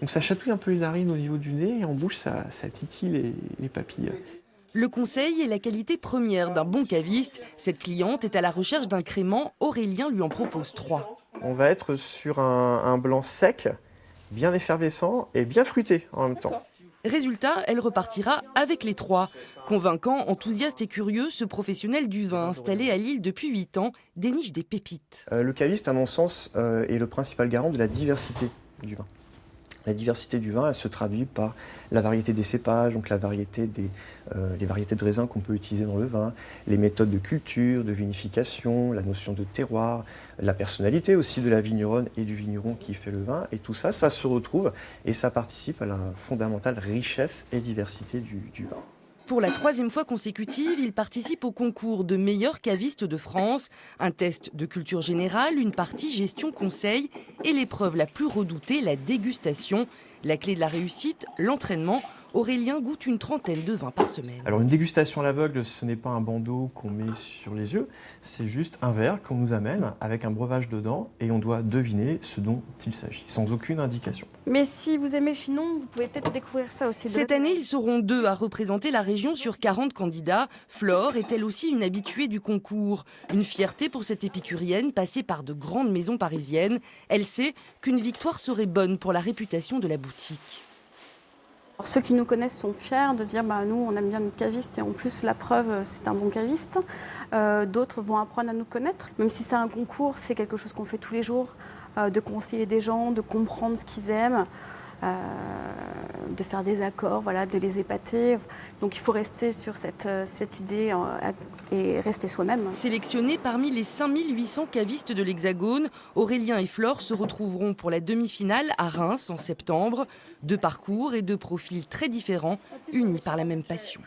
Donc ça chatouille un peu les narines au niveau du nez et en bouche ça titille les papilles. Le conseil est la qualité première d'un bon caviste. Cette cliente est à la recherche d'un crément. Aurélien lui en propose 3. On va être sur un blanc sec, bien effervescent et bien fruité en même temps. Résultat, elle repartira avec les 3. Convaincant, enthousiaste et curieux, ce professionnel du vin installé à Lille depuis 8 ans déniche des pépites. Le caviste, à mon sens, est le principal garant de la diversité du vin. La diversité du vin, elle se traduit par la variété des cépages, donc la variété les variétés de raisins qu'on peut utiliser dans le vin, les méthodes de culture, de vinification, la notion de terroir, la personnalité aussi de la vigneronne et du vigneron qui fait le vin. Et tout ça, ça se retrouve et ça participe à la fondamentale richesse et diversité du vin. Pour la 3e fois consécutive, il participe au concours de meilleurs cavistes de France. Un test de culture générale, une partie gestion-conseil et l'épreuve la plus redoutée, la dégustation. La clé de la réussite, l'entraînement. Aurélien goûte une trentaine de vins par semaine. Alors une dégustation à l'aveugle, ce n'est pas un bandeau qu'on met sur les yeux, c'est juste un verre qu'on nous amène avec un breuvage dedans et on doit deviner ce dont il s'agit, sans aucune indication. Mais si vous aimez le chinon, vous pouvez peut-être découvrir ça aussi. Cette année, ils seront 2 à représenter la région sur 40 candidats. Flore est elle aussi une habituée du concours. Une fierté pour cette épicurienne passée par de grandes maisons parisiennes. Elle sait qu'une victoire serait bonne pour la réputation de la boutique. Alors, ceux qui nous connaissent sont fiers de se dire nous on aime bien notre caviste et en plus la preuve c'est un bon caviste. D'autres vont apprendre à nous connaître. Même si c'est un concours, c'est quelque chose qu'on fait tous les jours, de conseiller des gens, de comprendre ce qu'ils aiment, de faire des accords, voilà, de les épater. Donc il faut rester sur cette idée et rester soi-même. Sélectionnés parmi les 5800 cavistes de l'Hexagone, Aurélien et Flore se retrouveront pour la demi-finale à Reims en septembre. 2 parcours et 2 profils très différents, unis par la même passion.